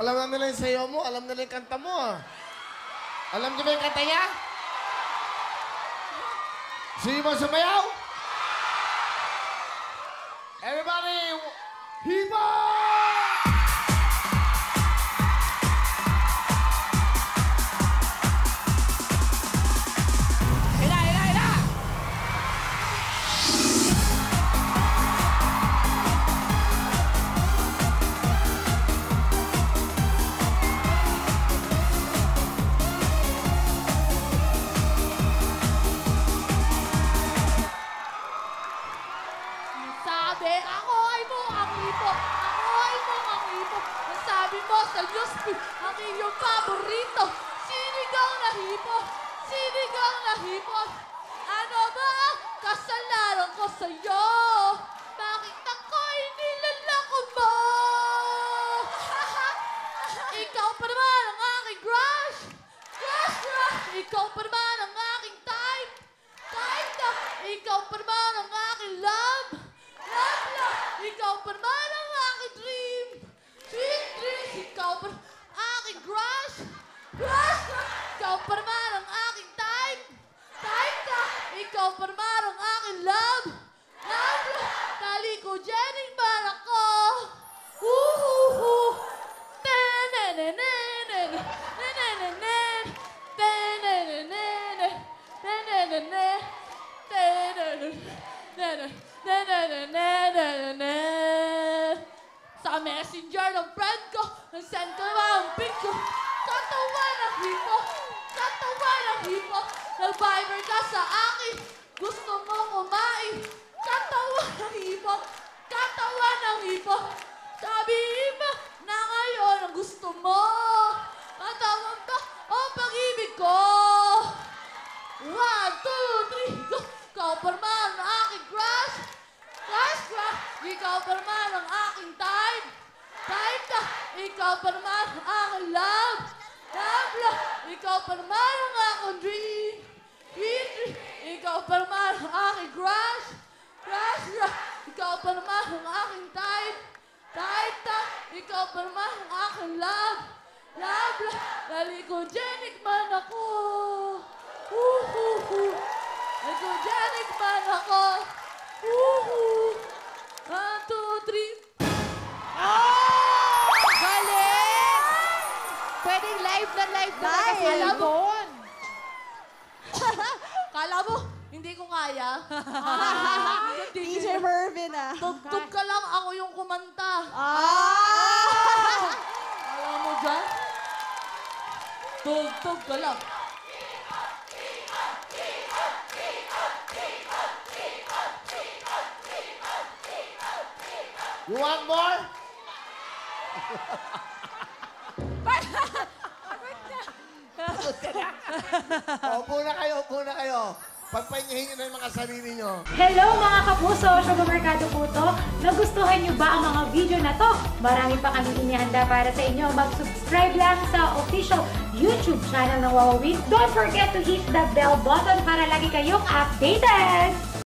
Alam na nila yung sayo mo, alam nila yung kanta mo, ah. Alam niyo ba yung kanta niya? Sino mo sumayaw? Everybody, hipa! Sa Yuspi, ang iyong paborito. Sinigang na hipon, sinigang na hipon. Ano ba ang kasalanan ko sa'yo? Bakit ako'y nilalako mo? Ikaw pa naman ang aking crush. Crush, crush. Ikaw pa naman ang aking type. Type na. Ikaw pa naman ang aking love. Love, love. Ikaw pa naman ang aking dream. Dream, dream. Ikaw pa aking crush. Crush, crush. Ikaw pa naman ang aking type. Type ka. Ikaw pa naman ang aking love. Love, love. Talikod-jening man ako. Woo-hoo-hoo. Ten-en-en-en-en. Ten-en-en-en. Ten-en-en-en. Ten-en-en-en. Ten-en-en-en. Ten-en-en-en. Sa messenger ng friend ko, send ko naman ang pic ko. Katawa ng hipo, katawa ng hipo. Nag-viber ka sa akin, gusto mo kumain. Katawa ng hipo, katawa ng hipo. Sabihin mo na ngayon ang gusto mo. Matawag ka o pag-ibig ko. 1, 2, 3, go! Ikaw pa naman ang aking crush. Crush, crush. Ikaw pa naman ang aking type. Type ka. Ikaw pa naman ang aking love. Love, love. Ikaw pa naman ang aking dream. Dream, dream. Ikaw pa naman ang aking crush. Crush, crush. Ikaw pa naman ang aking type. Type ka. Ikaw pa naman ang aking love. Love, love. Talikod-jening man ako. Woo-hoo-hoo. Talikod-jening man ako. Woohoo! 1, 2, 3. Oh! Galing! Pwedeng live na live na kasi cellphone. Kala mo, hindi ko kaya. DJ Mervin ah. Tugtog ka lang, ako yung kumanta. Alam mo dyan? Tugtog ka lang. You want more? Upo na kayo, upo na kayo. Pagpahingahin nyo na yung mga sarili nyo. Hello mga kapuso! Sugar Mercado po to. Nagustuhan nyo ba ang mga video na to? Marami pa kami inihanda para sa inyo. Mag-subscribe lang sa official YouTube channel ng Wowowin. Don't forget to hit the bell button para lagi kayong updated!